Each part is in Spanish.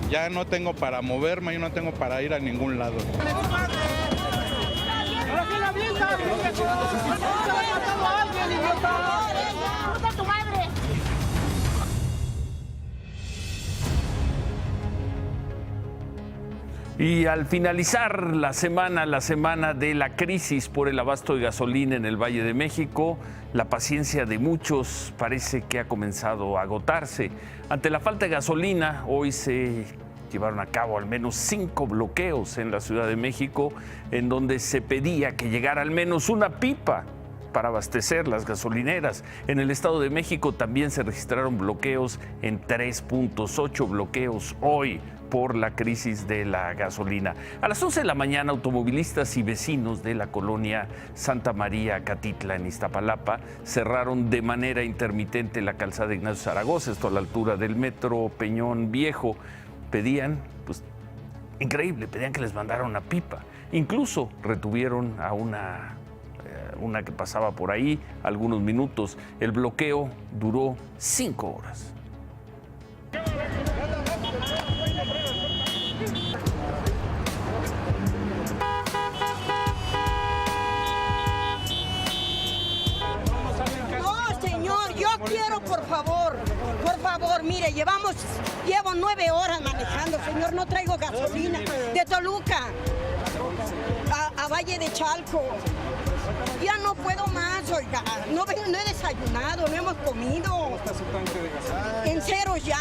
Ya no tengo para moverme, yo no tengo para ir a ningún lado. Y al finalizar la semana de la crisis por el abasto de gasolina en el Valle de México, la paciencia de muchos parece que ha comenzado a agotarse. Ante la falta de gasolina, hoy se llevaron a cabo al menos 5 bloqueos en la Ciudad de México, en donde se pedía que llegara al menos una pipa para abastecer las gasolineras. En el Estado de México también se registraron bloqueos en 3 puntos, 8 bloqueos hoy por la crisis de la gasolina. A las 11 de la mañana, automovilistas y vecinos de la colonia Santa María Catitla en Iztapalapa cerraron de manera intermitente la calzada Ignacio Zaragoza, esto a la altura del metro Peñón Viejo. Pedían, pues, increíble, pedían que les mandara una pipa. Incluso retuvieron a una que pasaba por ahí algunos minutos. El bloqueo duró 5 horas. No, señor, yo quiero, por favor, mire, llevo 9 horas manejando, señor, no traigo gasolina de Toluca a Valle de Chalco. Ya no puedo más, oiga, no he desayunado, no hemos comido. En cero ya.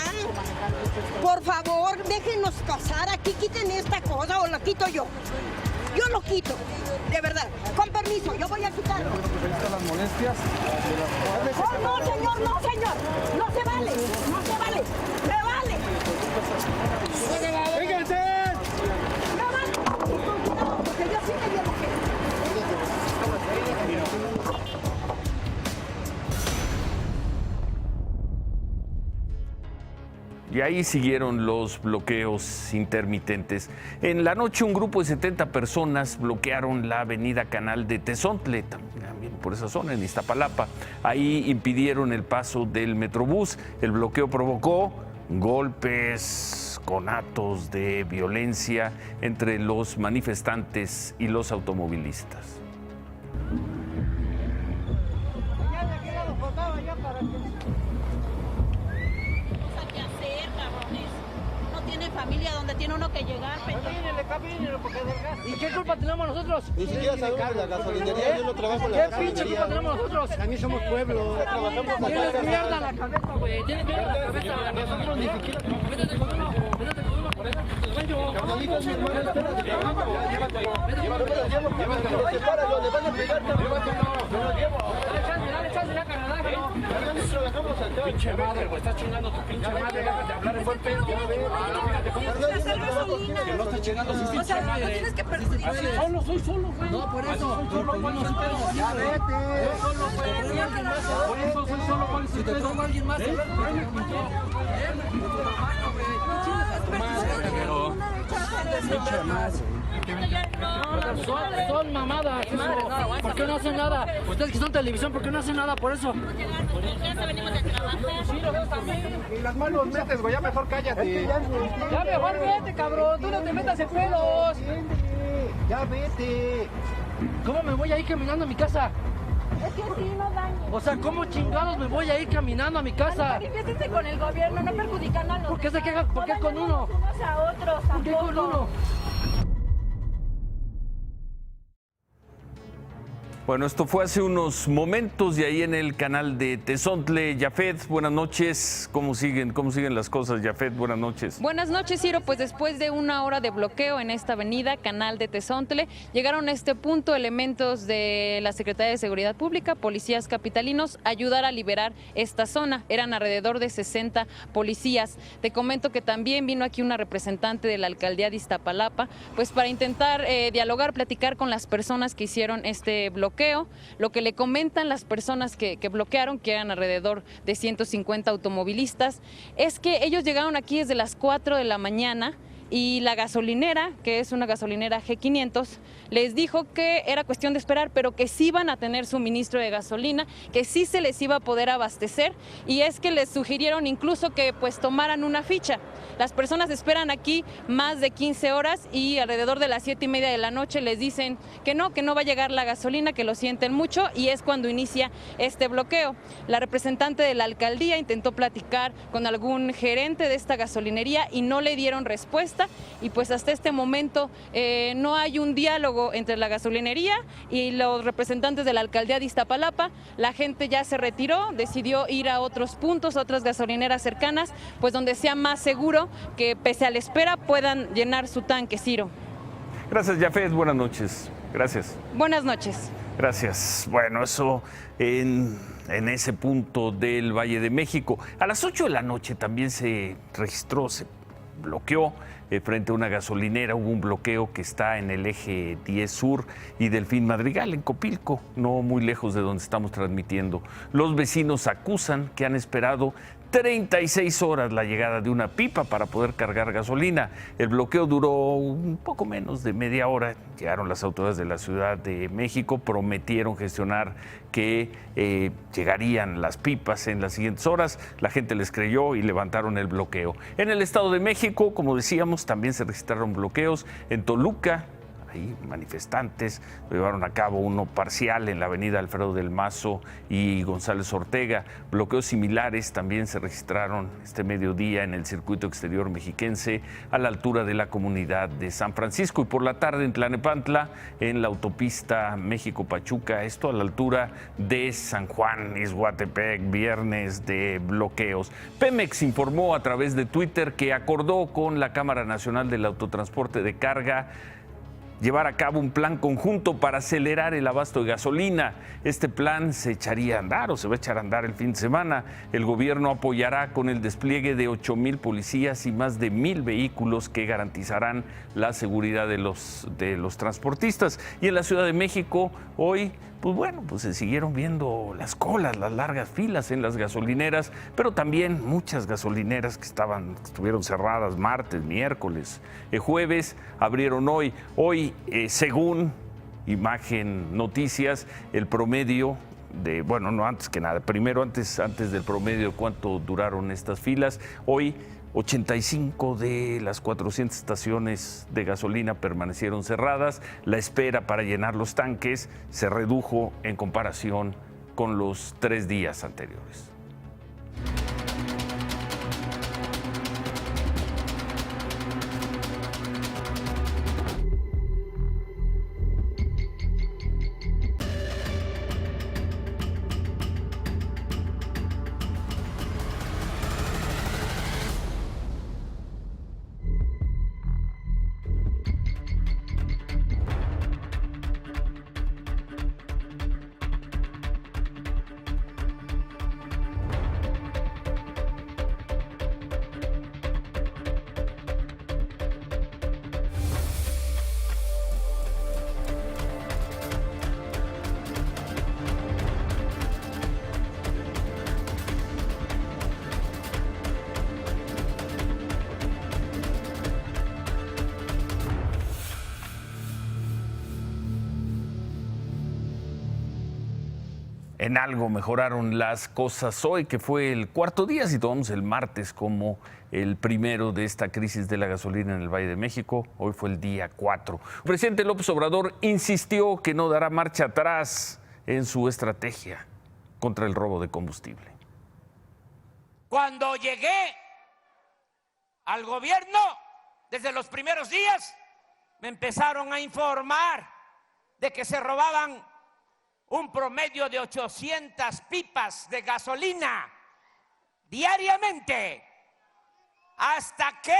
Por favor, déjenos pasar aquí, quiten esta cosa o la quito yo. Yo lo quito, de verdad. Con permiso, yo voy a quitarlo. Las molestias. Oh, no, señor, no, señor. No se vale, no se vale. Me vale. ¡Fíjense! Me vale. No, porque yo sí me llevo que. Y ahí siguieron los bloqueos intermitentes. En la noche, un grupo de 70 personas bloquearon la avenida Canal de Tezontle, también por esa zona, en Iztapalapa. Ahí impidieron el paso del Metrobús. El bloqueo provocó golpes, conatos de violencia entre los manifestantes y los automovilistas. Familia donde tiene uno que llegar. ¿Y qué culpa tenemos nosotros? Ni siquiera sabemos de la gasolinería, yo no trabajo en la ¿Qué gasolinería. pinche culpa tenemos nosotros? También somos pueblo. Tienes mierda en la cabeza, güey. Tienes mierda en la cabeza. Nosotros ni siquiera. Métete con uno. Métete con uno. Por eso te baño. Carnalito, mi hermano, espérate. Llévatelo. Sepáralo, le van a pegar también. Me lo llevo. Dale chance ya, carnal. Carnalito, dejamos acá. Pinche madre, güey. Estás chingando tu pinche madre. Déjate de hablar en buen pedo. Que no estás llegando sin pinche madre. Tienes que perjudicar. Soy solo, güey. No, por eso. Ya vete. Por eso soy solo, güey. Si te traigo a alguien más, son mamadas. ¿Por qué no hacen nada? Ustedes que son televisión, ¿por qué no hacen nada por eso? Y las manos metes, güey, ya mejor cállate. Ya mejor vete, cabrón. Tú no te metas en pedos. Ya vete. ¿Cómo me voy a ir caminando a mi casa? Es que sí, no dañes. O sea, ¿cómo chingados me voy a ir caminando a mi casa? Manifiéstense con el gobierno, no perjudicando a los ¿Por qué se quejan? ¿Por qué con uno? unos a otros, ¿Por qué con uno? Bueno, esto fue hace unos momentos y ahí en el canal de Tezontle. Yafet, buenas noches. ¿Cómo siguen las cosas, Yafet? Buenas noches. Buenas noches, Ciro. Pues después de una hora de bloqueo en esta avenida, canal de Tezontle, llegaron a este punto elementos de la Secretaría de Seguridad Pública, policías capitalinos, a ayudar a liberar esta zona. Eran alrededor de 60 policías. Te comento que también vino aquí una representante de la alcaldía de Iztapalapa, pues para intentar dialogar, platicar con las personas que hicieron este bloqueo. Lo que le comentan las personas que bloquearon, que eran alrededor de 150 automovilistas, es que ellos llegaron aquí desde las 4 de la mañana y la gasolinera, que es una gasolinera G500, les dijo que era cuestión de esperar, pero que sí iban a tener suministro de gasolina, que sí se les iba a poder abastecer, y es que les sugirieron incluso que pues tomaran una ficha. Las personas esperan aquí más de 15 horas y alrededor de las 7:30 de la noche les dicen que no va a llegar la gasolina, que lo sienten mucho, y es cuando inicia este bloqueo. La representante de la alcaldía intentó platicar con algún gerente de esta gasolinería y no le dieron respuesta, y pues hasta este momento no hay un diálogo entre la gasolinería y los representantes de la alcaldía de Iztapalapa. La gente ya se retiró, decidió ir a otros puntos, a otras gasolineras cercanas, pues donde sea más seguro que pese a la espera puedan llenar su tanque, Ciro. Gracias, Yafet. Buenas noches. Gracias. Buenas noches. Gracias. Bueno, eso en ese punto del Valle de México. A las 8 de la noche también se registró, se bloqueó frente a una gasolinera. Hubo un bloqueo que está en el eje 10 Sur y Delfín Madrigal, en Copilco, no muy lejos de donde estamos transmitiendo. Los vecinos acusan que han esperado 36 horas la llegada de una pipa para poder cargar gasolina. El bloqueo duró un poco menos de media hora. Llegaron las autoridades de la Ciudad de México, prometieron gestionar que llegarían las pipas en las siguientes horas. La gente les creyó y levantaron el bloqueo. En el Estado de México, como decíamos, también se registraron bloqueos. En Toluca, ahí manifestantes llevaron a cabo uno parcial en la avenida Alfredo del Mazo y González Ortega. Bloqueos similares también se registraron este mediodía en el circuito exterior mexiquense a la altura de la comunidad de San Francisco, y por la tarde en Tlalnepantla, en la autopista México-Pachuca, esto a la altura de San Juan, Ixhuatepec, viernes de bloqueos. Pemex informó a través de Twitter que acordó con la Cámara Nacional del Autotransporte de Carga llevar a cabo un plan conjunto para acelerar el abasto de gasolina. Este plan se echaría a andar, o se va a echar a andar el fin de semana. El gobierno apoyará con el despliegue de 8,000 policías y más de 1,000 vehículos que garantizarán la seguridad de los transportistas. Y en la Ciudad de México hoy, pues se siguieron viendo las colas, las largas filas en las gasolineras, pero también muchas gasolineras que estuvieron cerradas martes, miércoles, jueves, abrieron hoy. Hoy, según Imagen Noticias, el promedio antes que nada, primero antes del promedio, cuánto duraron estas filas. Hoy 85 de las 400 estaciones de gasolina permanecieron cerradas. La espera para llenar los tanques se redujo en comparación con los 3 días anteriores. En algo mejoraron las cosas hoy, que fue el cuarto día, si tomamos el martes como el primero de esta crisis de la gasolina en el Valle de México. Hoy fue el día 4. El presidente López Obrador insistió que no dará marcha atrás en su estrategia contra el robo de combustible. Cuando llegué al gobierno, desde los primeros días, me empezaron a informar de que se robaban un promedio de 800 pipas de gasolina diariamente, hasta que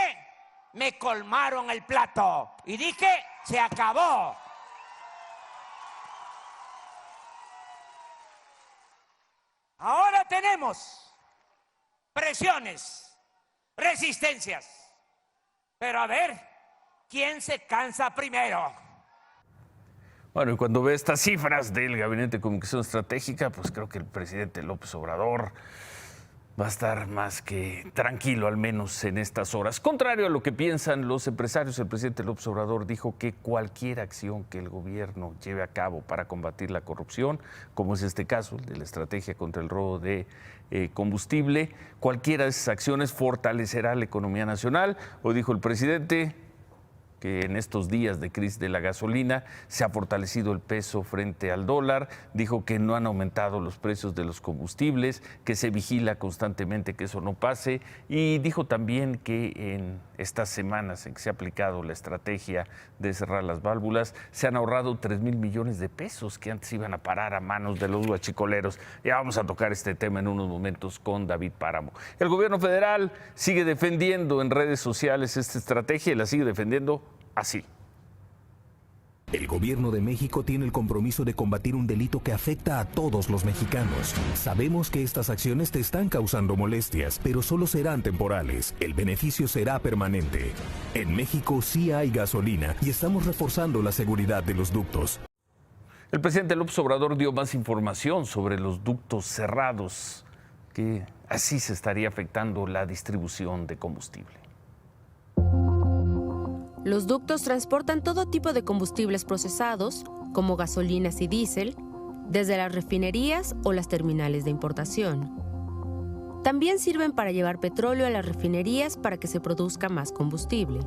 me colmaron el plato y dije, se acabó. Ahora tenemos presiones, resistencias, pero a ver, ¿quién se cansa primero? Bueno, y cuando ve estas cifras del Gabinete de Comunicación Estratégica, pues creo que el presidente López Obrador va a estar más que tranquilo, al menos en estas horas. Contrario a lo que piensan los empresarios, el presidente López Obrador dijo que cualquier acción que el gobierno lleve a cabo para combatir la corrupción, como es este caso, el de la estrategia contra el robo de combustible, cualquiera de esas acciones fortalecerá la economía nacional. Hoy dijo el presidente que en estos días de crisis de la gasolina se ha fortalecido el peso frente al dólar, dijo que no han aumentado los precios de los combustibles, que se vigila constantemente que eso no pase, y dijo también que en estas semanas en que se ha aplicado la estrategia de cerrar las válvulas, se han ahorrado 3,000 millones de pesos que antes iban a parar a manos de los huachicoleros. Ya vamos a tocar este tema en unos momentos con David Páramo. El gobierno federal sigue defendiendo en redes sociales esta estrategia y la sigue defendiendo así. El gobierno de México tiene el compromiso de combatir un delito que afecta a todos los mexicanos. Sabemos que estas acciones te están causando molestias, pero solo serán temporales. El beneficio será permanente. En México sí hay gasolina y estamos reforzando la seguridad de los ductos. El presidente López Obrador dio más información sobre los ductos cerrados, que así se estaría afectando la distribución de combustible. Los ductos transportan todo tipo de combustibles procesados, como gasolinas y diésel, desde las refinerías o las terminales de importación. También sirven para llevar petróleo a las refinerías para que se produzca más combustible.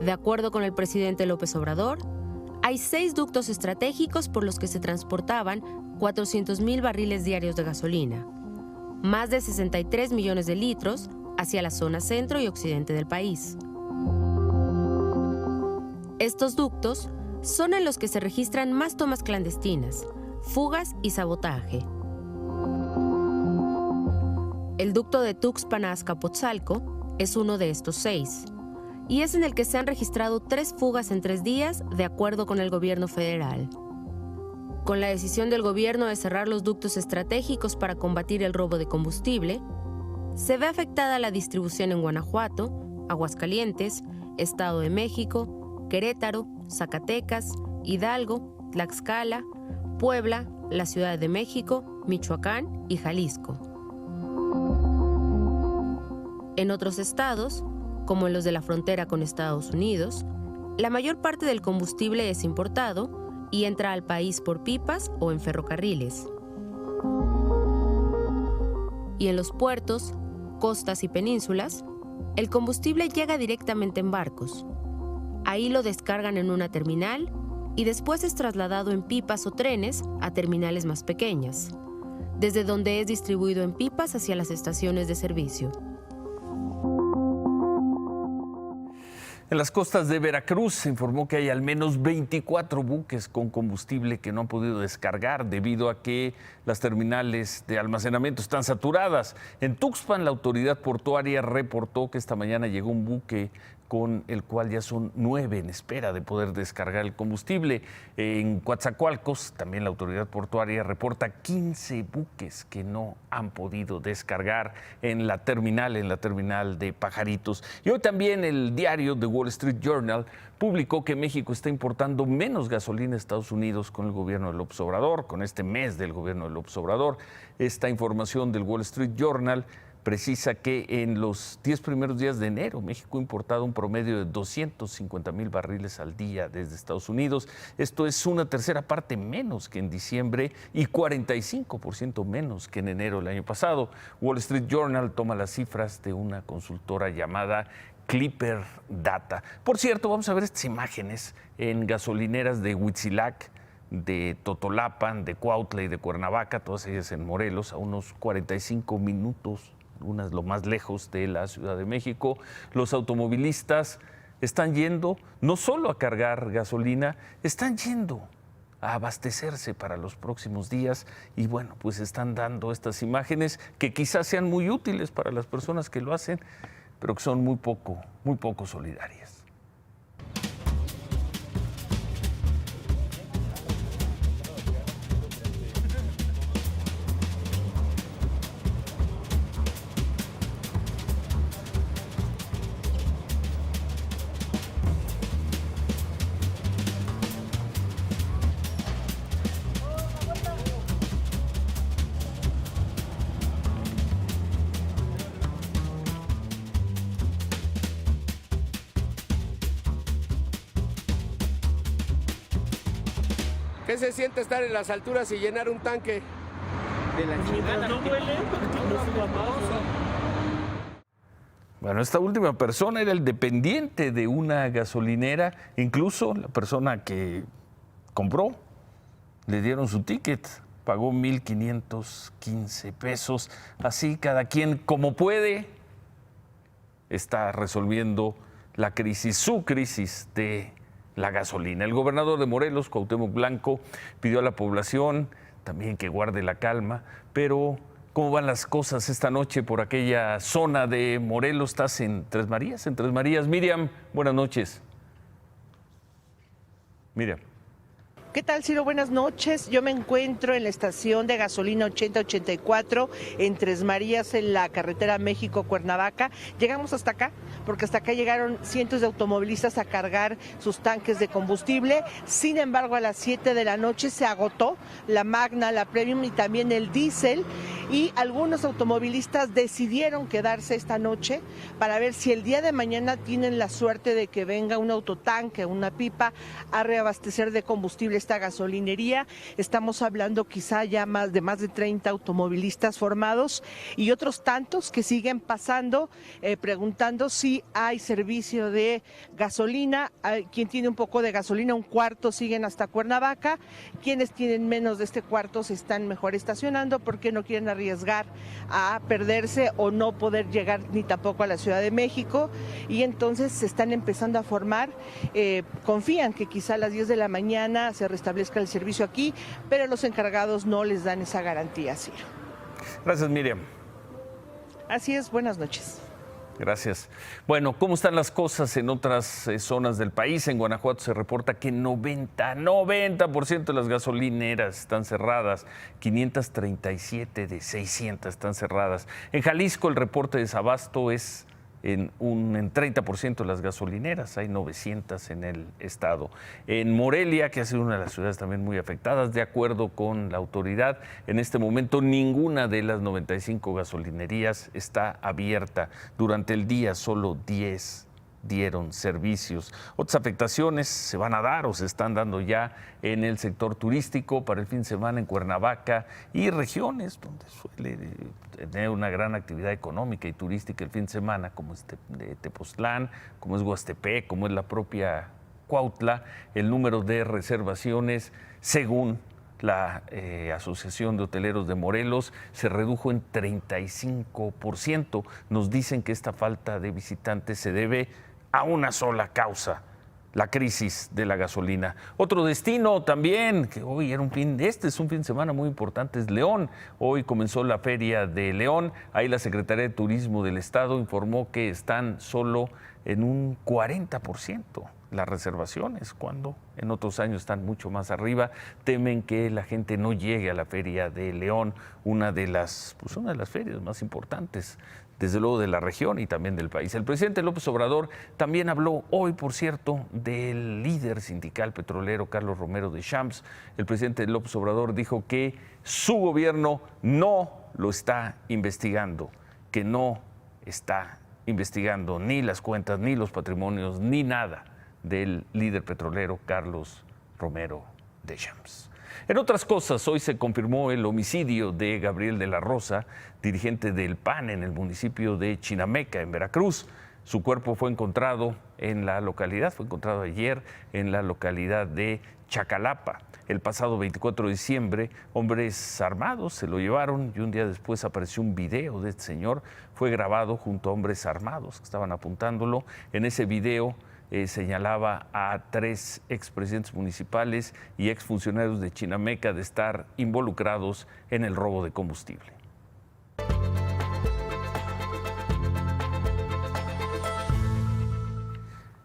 De acuerdo con el presidente López Obrador, hay 6 ductos estratégicos por los que se transportaban 400,000 barriles diarios de gasolina, más de 63 millones de litros, hacia la zona centro y occidente del país. Estos ductos son en los que se registran más tomas clandestinas, fugas y sabotaje. El ducto de Tuxpan a Azcapotzalco es uno de estos 6, y es en el que se han registrado 3 fugas en 3 días, de acuerdo con el gobierno federal. Con la decisión del gobierno de cerrar los ductos estratégicos para combatir el robo de combustible, se ve afectada la distribución en Guanajuato, Aguascalientes, Estado de México, Querétaro, Zacatecas, Hidalgo, Tlaxcala, Puebla, la Ciudad de México, Michoacán y Jalisco. En otros estados, como en los de la frontera con Estados Unidos, la mayor parte del combustible es importado y entra al país por pipas o en ferrocarriles. Y en los puertos, costas y penínsulas, el combustible llega directamente en barcos. Ahí lo descargan en una terminal y después es trasladado en pipas o trenes a terminales más pequeñas, desde donde es distribuido en pipas hacia las estaciones de servicio. En las costas de Veracruz se informó que hay al menos 24 buques con combustible que no han podido descargar debido a que las terminales de almacenamiento están saturadas. En Tuxpan, la autoridad portuaria reportó que esta mañana llegó un buque con el cual ya son 9 en espera de poder descargar el combustible. En Coatzacoalcos, también la autoridad portuaria reporta 15 buques que no han podido descargar en la terminal de Pajaritos. Y hoy también el diario The Wall Street Journal publicó que México está importando menos gasolina a Estados Unidos con el gobierno de López Obrador, con este mes del gobierno de López Obrador. Esta información del Wall Street Journal precisa que en los 10 primeros días de enero, México ha importado un promedio de 250,000 barriles al día desde Estados Unidos. Esto es una tercera parte menos que en diciembre y 45% menos que en enero del año pasado. Wall Street Journal toma las cifras de una consultora llamada Clipper Data. Por cierto, vamos a ver estas imágenes en gasolineras de Huitzilac, de Totolapan, de Cuautla y de Cuernavaca, todas ellas en Morelos, a unos 45 minutos, unas lo más lejos de la Ciudad de México. Los automovilistas están yendo no solo a cargar gasolina, están yendo a abastecerse para los próximos días y bueno, pues están dando estas imágenes que quizás sean muy útiles para las personas que lo hacen, pero que son muy poco solidarias. ¿Qué se siente estar en las alturas y llenar un tanque? De la chingada. No duele, no suba más. Bueno, esta última persona era el dependiente de una gasolinera, incluso la persona que compró, le dieron su ticket, pagó 1,515 pesos, así cada quien como puede está resolviendo la crisis, su crisis de la gasolina. El gobernador de Morelos, Cuauhtémoc Blanco, pidió a la población también que guarde la calma, pero ¿cómo van las cosas esta noche por aquella zona de Morelos? ¿Estás en Tres Marías? En Tres Marías. Miriam, buenas noches. Miriam. ¿Qué tal, Ciro? Buenas noches. Yo me encuentro en la estación de gasolina 8084 en Tres Marías, en la carretera México-Cuernavaca. Llegamos hasta acá porque hasta acá llegaron cientos de automovilistas a cargar sus tanques de combustible. Sin embargo, a las 7 de la noche se agotó la Magna, la Premium y también el diésel, y algunos automovilistas decidieron quedarse esta noche para ver si el día de mañana tienen la suerte de que venga un autotanque, una pipa, a reabastecer de combustible esta gasolinería. Estamos hablando quizá ya más de 30 automovilistas formados y otros tantos que siguen pasando, preguntando si hay servicio de gasolina. Quien tiene un poco de gasolina, un cuarto, siguen hasta Cuernavaca. Quienes tienen menos de este cuarto se están mejor estacionando porque no quieren arriesgar a perderse o no poder llegar ni tampoco a la Ciudad de México, y entonces se están empezando a formar. Confían que quizá a las 10 de la mañana se restablezca el servicio aquí, pero los encargados no les dan esa garantía, Ciro. Gracias, Miriam. Así es, buenas noches. Gracias. Bueno, ¿cómo están las cosas en otras zonas del país? En Guanajuato se reporta que 90% de las gasolineras están cerradas, 537 de 600 están cerradas. En Jalisco el reporte de desabasto es en 30% de las gasolineras, hay 900 en el estado. En Morelia, que ha sido una de las ciudades también muy afectadas, de acuerdo con la autoridad, en este momento ninguna de las 95 gasolinerías está abierta. Durante el día solo 10 dieron servicios. Otras afectaciones se van a dar o se están dando ya en el sector turístico para el fin de semana en Cuernavaca y regiones donde suele tener una gran actividad económica y turística el fin de semana, como es Tepoztlán, como es Huastepec, como es la propia Cuautla. El número de reservaciones, según la Asociación de Hoteleros de Morelos, se redujo en 35%. Nos dicen que esta falta de visitantes se debe a una sola causa: la crisis de la gasolina. Otro destino también, que hoy era este es un fin de semana muy importante, es León. Hoy comenzó la Feria de León. Ahí la Secretaría de Turismo del Estado informó que están solo en un 40% las reservaciones, cuando en otros años están mucho más arriba. Temen que la gente no llegue a la Feria de León, una de las ferias más importantes, desde luego, de la región y también del país. El presidente López Obrador también habló hoy, por cierto, del líder sindical petrolero Carlos Romero Deschamps. El presidente López Obrador dijo que su gobierno no lo está investigando, que no está investigando ni las cuentas, ni los patrimonios, ni nada del líder petrolero Carlos Romero Deschamps. En otras cosas, hoy se confirmó el homicidio de Gabriel de la Rosa, dirigente del PAN en el municipio de Chinameca, en Veracruz. Su cuerpo fue encontrado ayer en la localidad de Chacalapa. El pasado 24 de diciembre, hombres armados se lo llevaron y un día después apareció un video de este señor. Fue grabado junto a hombres armados que estaban apuntándolo. En ese video señalaba a 3 expresidentes municipales y exfuncionarios de Chinameca de estar involucrados en el robo de combustible.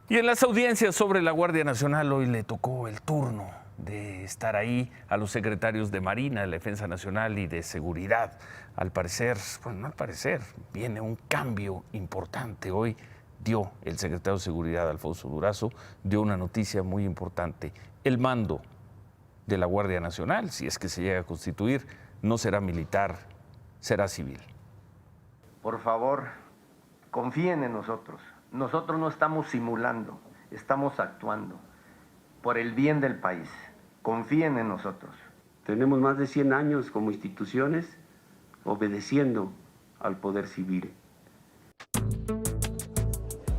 Y en las audiencias sobre la Guardia Nacional hoy le tocó el turno de estar ahí a los secretarios de Marina, de la Defensa Nacional y de Seguridad. Al parecer, viene un cambio importante. Hoy dio el secretario de Seguridad, Alfonso Durazo, dio una noticia muy importante. El mando de la Guardia Nacional, si es que se llega a constituir, no será militar, será civil. Por favor, confíen en nosotros. Nosotros no estamos simulando, estamos actuando por el bien del país. confíen en nosotros. Tenemos más de 100 años como instituciones obedeciendo al poder civil.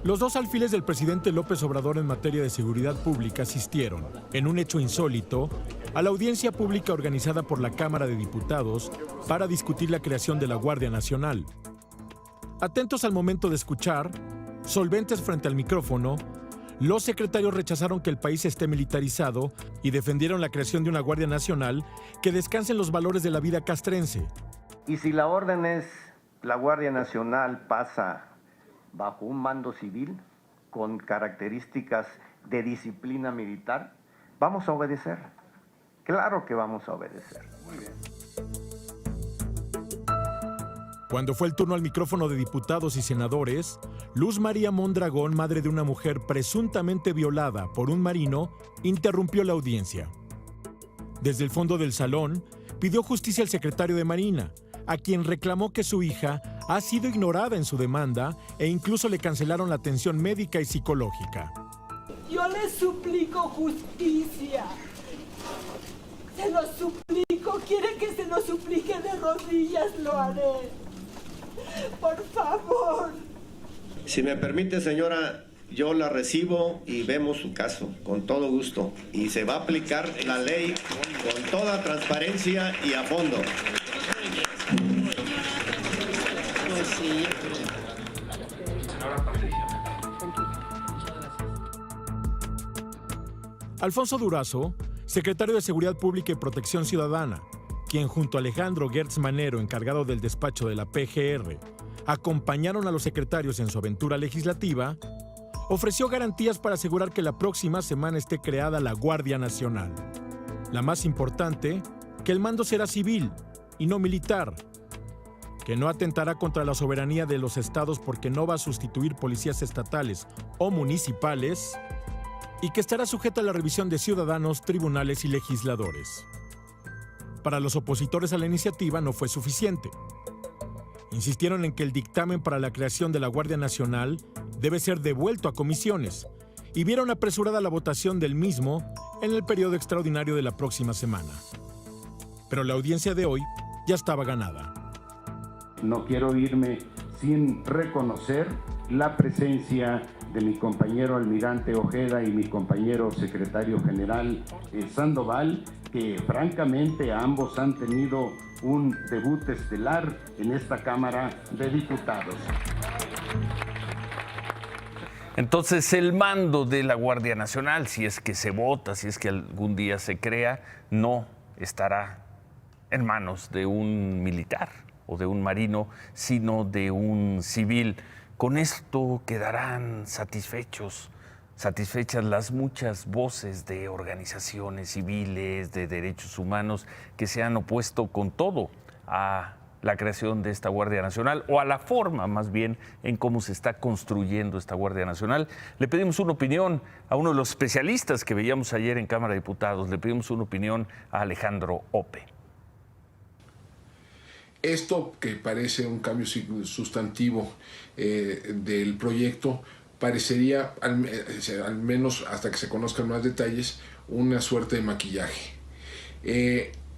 Los dos alfiles del presidente López Obrador en materia de seguridad pública asistieron, en un hecho insólito, a la audiencia pública organizada por la Cámara de Diputados para discutir la creación de la Guardia Nacional. Atentos al momento de escuchar, solventes frente al micrófono, los secretarios rechazaron que el país esté militarizado y defendieron la creación de una Guardia Nacional que descanse en los valores de la vida castrense. Y si la orden es la Guardia Nacional pasa bajo un mando civil con características de disciplina militar, vamos a obedecer. Claro que vamos a obedecer. Muy bien. Cuando fue el turno al micrófono de diputados y senadores, Luz María Mondragón, madre de una mujer presuntamente violada por un marino, interrumpió la audiencia. Desde el fondo del salón, pidió justicia al secretario de Marina, a quien reclamó que su hija ha sido ignorada en su demanda e incluso le cancelaron la atención médica y psicológica. Yo le suplico justicia. Se lo suplico. ¿Quiere que se lo suplique de rodillas? Lo haré. Por favor. Si me permite, señora, yo la recibo y vemos su caso con todo gusto. Y se va a aplicar la ley con toda transparencia y a fondo. Alfonso Durazo, secretario de Seguridad Pública y Protección Ciudadana, quien junto a Alejandro Gertz Manero, encargado del despacho de la PGR, acompañaron a los secretarios en su aventura legislativa, ofreció garantías para asegurar que la próxima semana esté creada la Guardia Nacional. La más importante, que el mando será civil y no militar, que no atentará contra la soberanía de los estados porque no va a sustituir policías estatales o municipales, y que estará sujeta a la revisión de ciudadanos, tribunales y legisladores. Para los opositores a la iniciativa no fue suficiente. Insistieron en que el dictamen para la creación de la Guardia Nacional debe ser devuelto a comisiones y vieron apresurada la votación del mismo en el periodo extraordinario de la próxima semana. Pero la audiencia de hoy ya estaba ganada. No quiero irme sin reconocer la presencia de mi compañero almirante Ojeda y mi compañero secretario general Sandoval, que francamente ambos han tenido un debut estelar en esta Cámara de Diputados. Entonces, el mando de la Guardia Nacional, si es que se vota, si es que algún día se crea, no estará en manos de un militar o de un marino, sino de un civil. Con esto quedarán satisfechas las muchas voces de organizaciones civiles, de derechos humanos, que se han opuesto con todo a la creación de esta Guardia Nacional, o a la forma más bien en cómo se está construyendo esta Guardia Nacional. Le pedimos una opinión a uno de los especialistas que veíamos ayer en Cámara de Diputados, le pedimos una opinión a Alejandro Ope. Esto, que parece un cambio sustantivo del proyecto, parecería, al menos hasta que se conozcan más detalles, una suerte de maquillaje.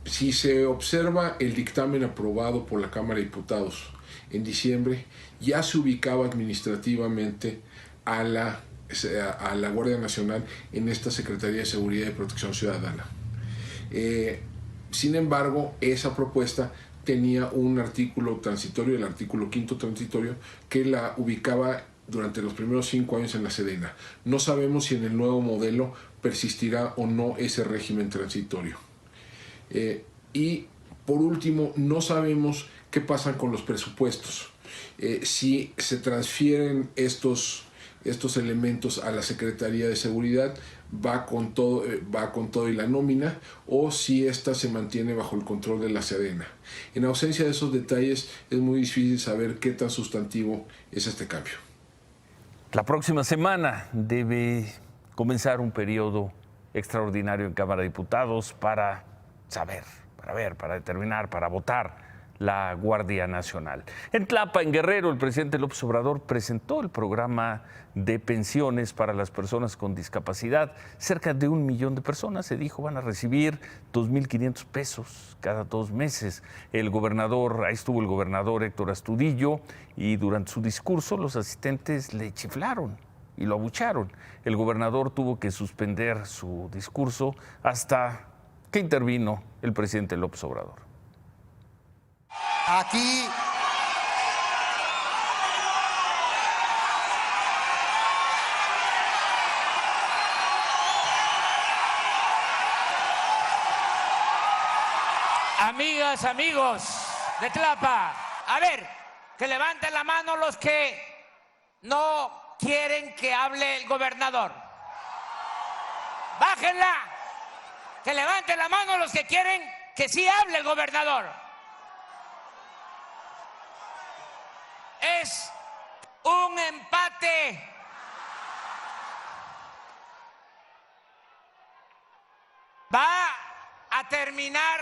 Si se observa el dictamen aprobado por la Cámara de Diputados en diciembre, ya se ubicaba administrativamente a la Guardia Nacional en esta Secretaría de Seguridad y Protección Ciudadana. Sin embargo, esa propuesta tenía un artículo transitorio, el artículo 5º transitorio, que la ubicaba durante los primeros 5 años en la Sedena. No sabemos si en el nuevo modelo persistirá o no ese régimen transitorio. Y por último, no sabemos qué pasa con los presupuestos. Si se transfieren estos elementos a la Secretaría de Seguridad, va con todo y la nómina, o si ésta se mantiene bajo el control de la Sedena. En ausencia de esos detalles, es muy difícil saber qué tan sustantivo es este cambio. La próxima semana debe comenzar un periodo extraordinario en Cámara de Diputados para saber, para ver, para determinar, para votar la Guardia Nacional. En Tlapa, en Guerrero, el presidente López Obrador presentó el programa de pensiones para las personas con discapacidad. Cerca de 1 millón de personas, se dijo, van a recibir 2.500 pesos cada 2 meses. Ahí estuvo el gobernador Héctor Astudillo, y durante su discurso los asistentes le chiflaron y lo abucharon. El gobernador tuvo que suspender su discurso hasta que intervino el presidente López Obrador. Aquí amigas, amigos de Tlapa, a ver, que levanten la mano los que no quieren que hable el gobernador. Bájenla. Que levanten la mano los que quieren que sí hable el gobernador. Es un empate. Va a terminar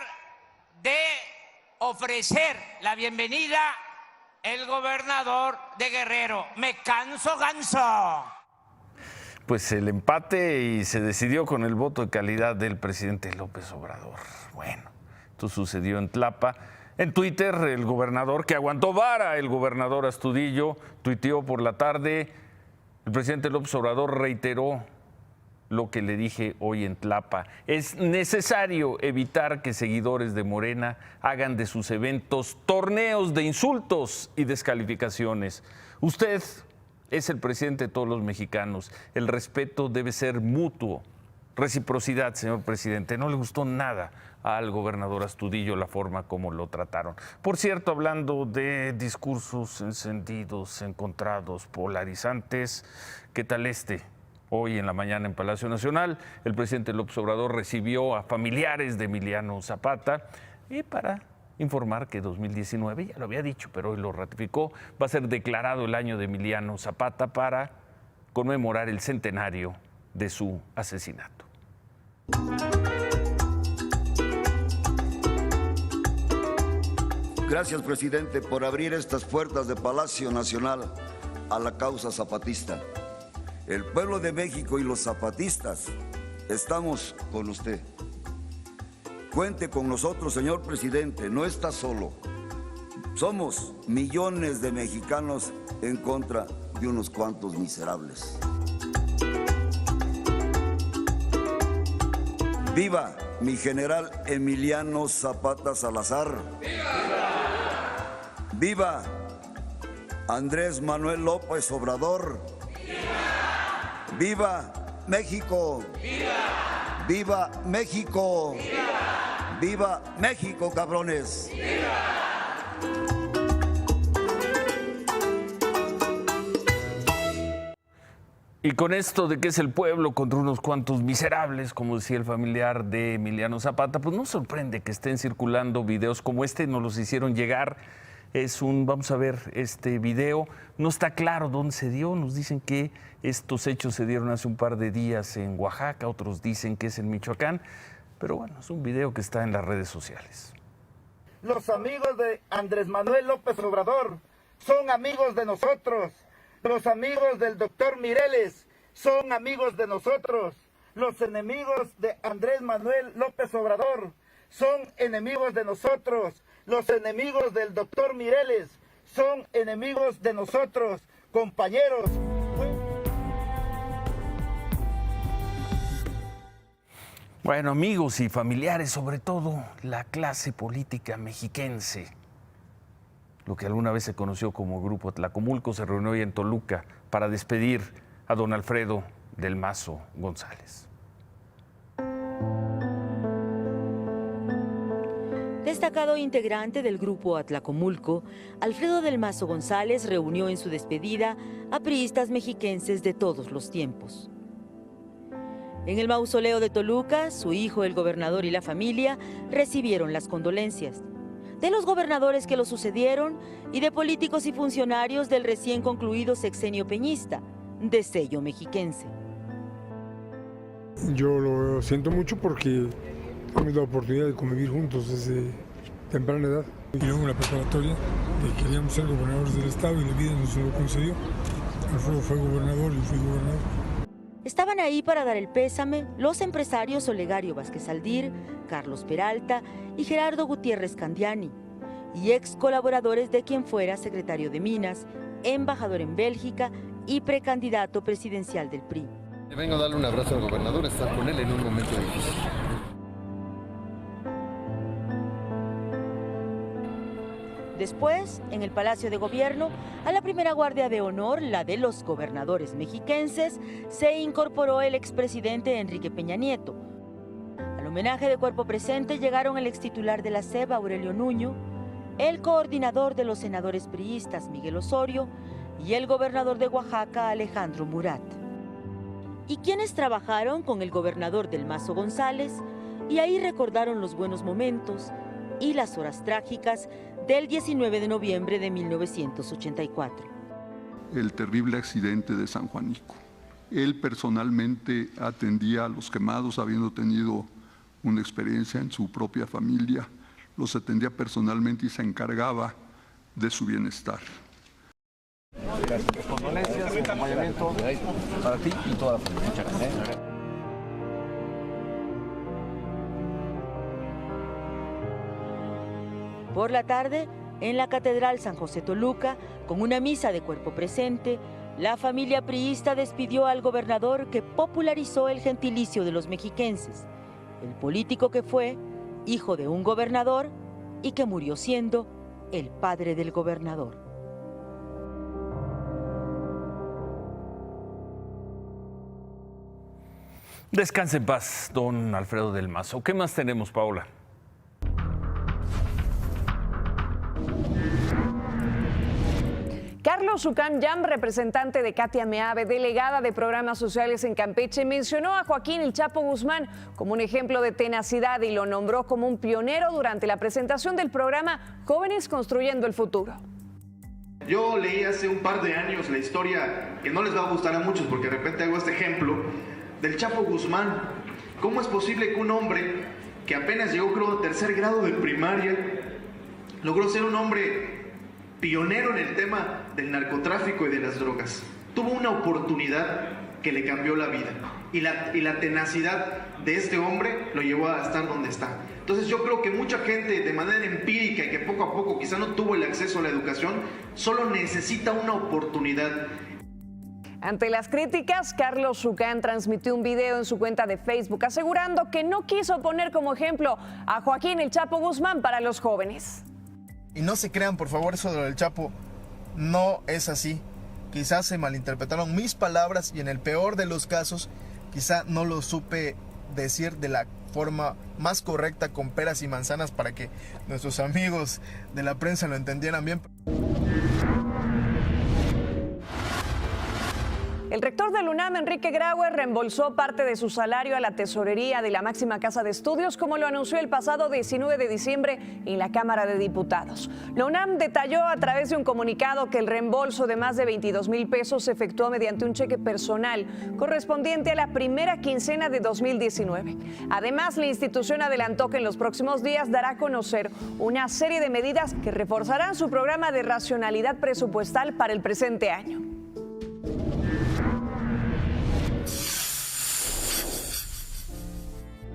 de ofrecer la bienvenida el gobernador de Guerrero. Me canso, ganso. Pues el empate, y se decidió con el voto de calidad del presidente López Obrador. Bueno, esto sucedió en Tlapa. En Twitter, el gobernador, que aguantó vara, el gobernador Astudillo, tuiteó por la tarde: el presidente López Obrador reiteró lo que le dije hoy en Tlapa. Es necesario evitar que seguidores de Morena hagan de sus eventos torneos de insultos y descalificaciones. Usted es el presidente de todos los mexicanos. El respeto debe ser mutuo. Reciprocidad, señor presidente. No le gustó nada al gobernador Astudillo la forma como lo trataron. Por cierto, hablando de discursos encendidos, encontrados, polarizantes, ¿qué tal este? Hoy en la mañana en Palacio Nacional, el presidente López Obrador recibió a familiares de Emiliano Zapata y para informar que 2019, ya lo había dicho, pero hoy lo ratificó, va a ser declarado el año de Emiliano Zapata para conmemorar el centenario de su asesinato. Gracias, presidente, por abrir estas puertas de Palacio Nacional a la causa zapatista. El pueblo de México y los zapatistas estamos con usted. Cuente con nosotros, señor presidente, no está solo. Somos millones de mexicanos en contra de unos cuantos miserables. ¡Viva mi general Emiliano Zapata Salazar! ¡Viva! ¡Viva Andrés Manuel López Obrador! ¡Viva! ¡Viva México! ¡Viva! ¡Viva México! ¡Viva! ¡Viva México, cabrones! ¡Viva! Y con esto de que es el pueblo contra unos cuantos miserables, como decía el familiar de Emiliano Zapata, pues no sorprende que estén circulando videos como este, nos los hicieron llegar. Vamos a ver este video, no está claro dónde se dio, nos dicen que estos hechos se dieron hace un par de días en Oaxaca, otros dicen que es en Michoacán, pero bueno, es un video que está en las redes sociales. Los amigos de Andrés Manuel López Obrador son amigos de nosotros. Los amigos del doctor Mireles son amigos de nosotros. Los enemigos de Andrés Manuel López Obrador son enemigos de nosotros. Los enemigos del doctor Mireles son enemigos de nosotros, compañeros. Bueno, amigos y familiares, sobre todo la clase política mexiquense, lo que alguna vez se conoció como Grupo Atlacomulco, se reunió hoy en Toluca para despedir a don Alfredo del Mazo González. Destacado integrante del Grupo Atlacomulco, Alfredo del Mazo González reunió en su despedida a priistas mexiquenses de todos los tiempos. En el mausoleo de Toluca, su hijo, el gobernador y la familia recibieron las condolencias de los gobernadores que lo sucedieron y de políticos y funcionarios del recién concluido sexenio peñista, de sello mexiquense. Yo lo siento mucho porque hemos tenido la oportunidad de convivir juntos desde temprana edad. Y luego en la preparatoria queríamos ser gobernadores del estado y la vida nos lo concedió. Alfredo fue gobernador y fui gobernador. Estaban ahí para dar el pésame los empresarios Olegario Vázquez Aldir, Carlos Peralta y Gerardo Gutiérrez Candiani, y ex colaboradores de quien fuera secretario de Minas, embajador en Bélgica y precandidato presidencial del PRI. Vengo a darle un abrazo al gobernador, estar con él en un momento difícil. Después, en el Palacio de Gobierno, a la primera guardia de honor, la de los gobernadores mexiquenses, se incorporó el expresidente Enrique Peña Nieto. Al homenaje de cuerpo presente llegaron el extitular de la SEB, Aurelio Nuño, el coordinador de los senadores priistas, Miguel Osorio, y el gobernador de Oaxaca, Alejandro Murat. Y quienes trabajaron con el gobernador del Mazo González, y ahí recordaron los buenos momentos y las horas trágicas del 19 de noviembre de 1984. El terrible accidente de San Juanico. Él personalmente atendía a los quemados, habiendo tenido una experiencia en su propia familia, los atendía personalmente y se encargaba de su bienestar. Gracias. Condolencias, acompañamiento para ti y toda la familia. Muchas gracias. Por la tarde, en la Catedral San José Toluca, con una misa de cuerpo presente, la familia priista despidió al gobernador que popularizó el gentilicio de los mexiquenses, el político que fue hijo de un gobernador y que murió siendo el padre del gobernador. Descanse en paz, don Alfredo del Mazo. ¿Qué más tenemos, Paola? Carlos Ucán Yam, representante de Katia Meave, delegada de programas sociales en Campeche, mencionó a Joaquín El Chapo Guzmán como un ejemplo de tenacidad y lo nombró como un pionero durante la presentación del programa Jóvenes Construyendo el Futuro. Yo leí hace un par de años la historia que no les va a gustar a muchos porque de repente hago este ejemplo del Chapo Guzmán. ¿Cómo es posible que un hombre que apenas llegó, creo, a tercer grado de primaria, logró ser un hombre pionero en el tema del narcotráfico y de las drogas? Tuvo una oportunidad que le cambió la vida y la tenacidad de este hombre lo llevó a estar donde está. Entonces yo creo que mucha gente de manera empírica y que poco a poco quizá no tuvo el acceso a la educación, solo necesita una oportunidad. Ante las críticas, Carlos Ucán transmitió un video en su cuenta de Facebook asegurando que no quiso poner como ejemplo a Joaquín El Chapo Guzmán para los jóvenes. Y no se crean, por favor, eso del Chapo no es así. Quizás se malinterpretaron mis palabras y en el peor de los casos, quizá no lo supe decir de la forma más correcta con peras y manzanas para que nuestros amigos de la prensa lo entendieran bien. El rector del UNAM, Enrique Graue, reembolsó parte de su salario a la tesorería de la máxima casa de estudios, como lo anunció el pasado 19 de diciembre en la Cámara de Diputados. La UNAM detalló a través de un comunicado que el reembolso de más de 22,000 pesos se efectuó mediante un cheque personal correspondiente a la primera quincena de 2019. Además, la institución adelantó que en los próximos días dará a conocer una serie de medidas que reforzarán su programa de racionalidad presupuestal para el presente año.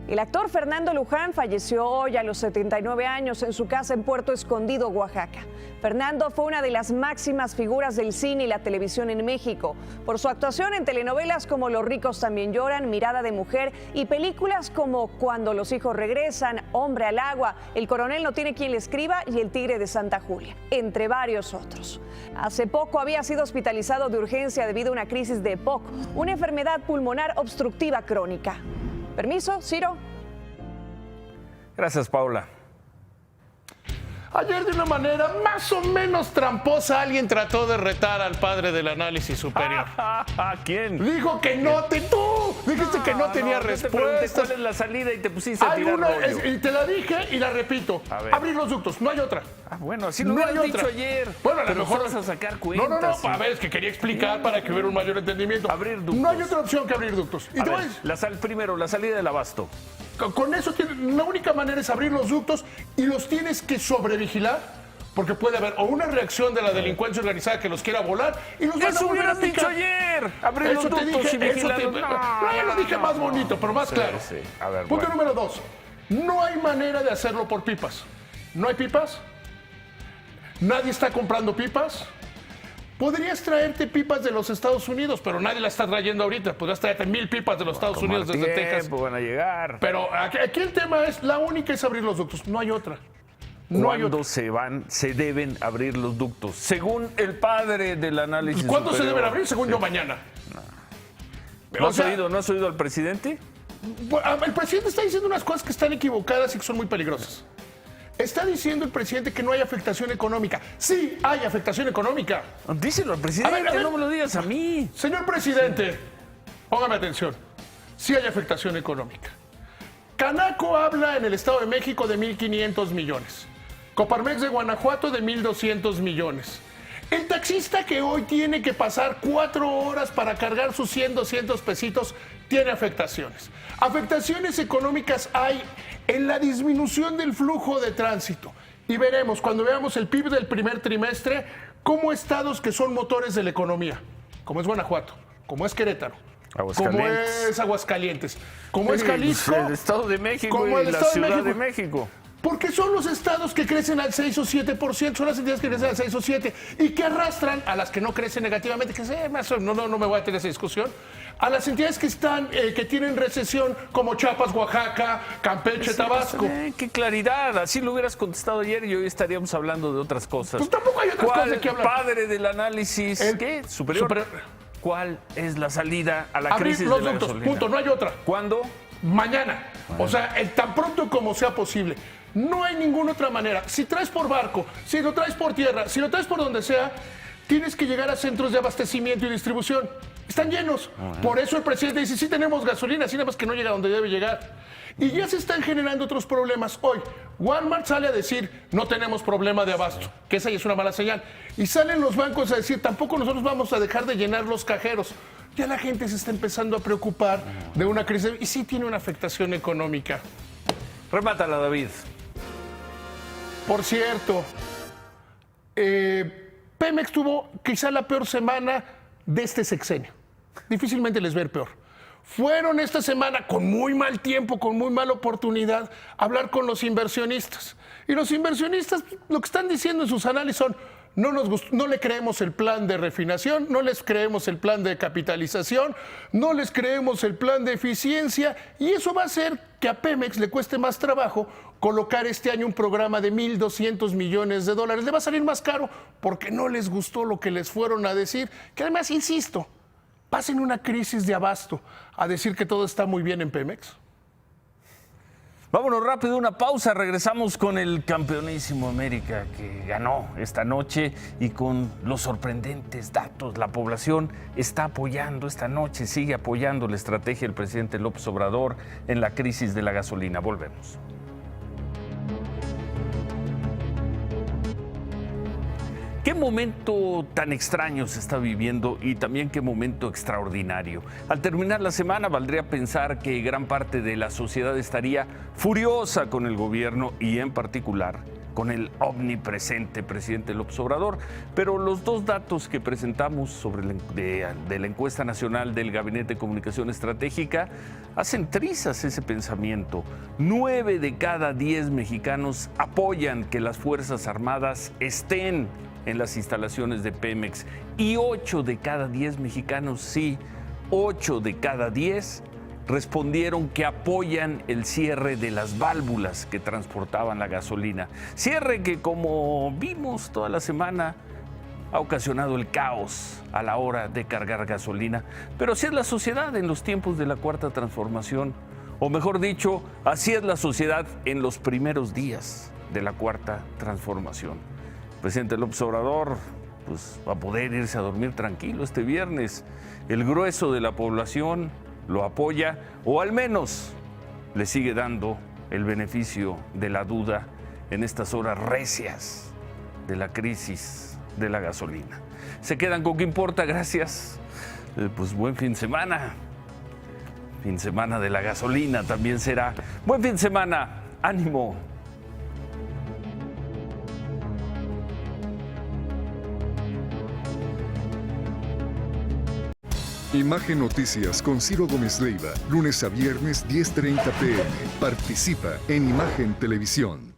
El actor Fernando Luján falleció hoy a los 79 años en su casa en Puerto Escondido, Oaxaca. Fernando fue una de las máximas figuras del cine y la televisión en México, por su actuación en telenovelas como Los ricos también lloran, Mirada de mujer y películas como Cuando los hijos regresan, Hombre al agua, El coronel no tiene quien le escriba y El tigre de Santa Julia, entre varios otros. Hace poco había sido hospitalizado de urgencia debido a una crisis de EPOC, una enfermedad pulmonar obstructiva crónica. Permiso, Ciro. Gracias, Paula. Ayer, de una manera más o menos tramposa, alguien trató de retar al padre del análisis superior. ¿Quién? Dijo que no tú dijiste que no tenía respuesta. ¿Cuál es la salida y te pusiste a tirar rollo? Y te la dije y la repito. Abrir los ductos, no hay otra. Bueno, así lo hubieras dicho ayer. Bueno, a lo pero mejor vas a sacar cuentas. No, a ver, es que quería explicar para que hubiera un mayor entendimiento. Abrir ductos. No hay otra opción que abrir ductos. Primero, la salida del abasto. Con eso, la única manera es abrir los ductos y los tienes que sobrevigilar, porque puede haber o una reacción de la delincuencia organizada que los quiera volar y los van a volver a dicho picar. ayer. Abrir los ductos y vigilar. No, ya lo dije más bonito, pero más claro. Sí. A ver, Punto bueno. número 2. No hay manera de hacerlo por pipas. ¿No hay pipas? ¿Nadie está comprando pipas? Podrías traerte pipas de los Estados Unidos, pero nadie las está trayendo ahorita. Podrías traerte 1000 pipas de los Estados Unidos desde Texas. Van a llegar. Pero aquí el tema es, la única es abrir los ductos, no hay otra. No hay ¿Cuándo otra. se deben abrir los ductos? Según el padre del análisis ¿Cuándo se superior. deben abrir? Según yo, mañana. ¿No has oído al presidente? El presidente está diciendo unas cosas que están equivocadas y que son muy peligrosas. Está diciendo el presidente que no hay afectación económica. Sí, hay afectación económica. Díselo al presidente, no me lo digas a mí. Señor presidente, póngame atención. Sí hay afectación económica. Canaco habla en el Estado de México de 1.500 millones. Coparmex de Guanajuato de 1.200 millones. El taxista que hoy tiene que pasar 4 horas para cargar sus 100, 200 pesitos tiene afectaciones. Afectaciones económicas hay en la disminución del flujo de tránsito. Y veremos, cuando veamos el PIB del primer trimestre, cómo estados que son motores de la economía, como es Guanajuato, como es Querétaro, como es Aguascalientes, como es Jalisco, el Estado de México como y el la Estado Ciudad de México. Porque son los estados que crecen al 6 o 7%, son las entidades que crecen al 6 o 7% y que arrastran a las que no crecen negativamente, que no me voy a tener esa discusión, a las entidades que están, que tienen recesión, como Chiapas, Oaxaca, Campeche, Tabasco. Qué claridad, así lo hubieras contestado ayer y hoy estaríamos hablando de otras cosas. Pues tampoco hay otras cosas de qué hablar. Padre del análisis, ¿qué? Superior. ¿Cuál es la salida a la Abrir crisis los de la ductos, gasolina? punto, no hay otra. ¿Cuándo? Mañana. O sea, tan pronto como sea posible. No hay ninguna otra manera. Si traes por barco, si lo traes por tierra, si lo traes por donde sea, tienes que llegar a centros de abastecimiento y distribución. Están llenos. Por eso el presidente dice, sí tenemos gasolina, sí nada más que no llega donde debe llegar. Y ya se están generando otros problemas. Hoy, Walmart sale a decir, no tenemos problema de abasto, que esa ya es una mala señal. Y salen los bancos a decir, tampoco nosotros vamos a dejar de llenar los cajeros. Ya la gente se está empezando a preocupar de una crisis y sí tiene una afectación económica. Remátala, David. Por cierto, Pemex tuvo quizá la peor semana de este sexenio. Difícilmente les ver peor. Fueron esta semana con muy mal tiempo, con muy mala oportunidad, a hablar con los inversionistas. Y los inversionistas lo que están diciendo en sus análisis son, no le creemos el plan de refinación, no les creemos el plan de capitalización, no les creemos el plan de eficiencia, y eso va a hacer que a Pemex le cueste más trabajo colocar este año un programa de $1,200 millones. Le va a salir más caro porque no les gustó lo que les fueron a decir, que además, insisto, pasen una crisis de abasto a decir que todo está muy bien en Pemex. Vámonos rápido, una pausa. Regresamos con el campeonísimo América que ganó esta noche y con los sorprendentes datos. La población está apoyando esta noche, sigue apoyando la estrategia del presidente López Obrador en la crisis de la gasolina. Volvemos. ¿Qué momento tan extraño se está viviendo y también qué momento extraordinario? Al terminar la semana valdría pensar que gran parte de la sociedad estaría furiosa con el gobierno y en particular con el omnipresente presidente López Obrador, pero los dos datos que presentamos de la encuesta nacional del Gabinete de Comunicación Estratégica hacen trizas ese pensamiento. 9 de cada 10 mexicanos apoyan que las Fuerzas Armadas estén en las instalaciones de Pemex y 8 de cada 10 mexicanos, sí, 8 de cada 10 respondieron que apoyan el cierre de las válvulas que transportaban la gasolina. Cierre que, como vimos toda la semana, ha ocasionado el caos a la hora de cargar gasolina. Pero así es la sociedad en los tiempos de la Cuarta Transformación, o mejor dicho, así es la sociedad en los primeros días de la Cuarta Transformación. El presidente López Obrador pues, va a poder irse a dormir tranquilo este viernes. El grueso de la población lo apoya o al menos le sigue dando el beneficio de la duda en estas horas recias de la crisis de la gasolina. Se quedan con ¿Qué importa? Gracias. Pues buen fin de semana. Fin de semana de la gasolina también será. Buen fin de semana. ¡Ánimo! Imagen Noticias con Ciro Gómez Leiva, lunes a viernes 10:30 p.m. Participa en Imagen Televisión.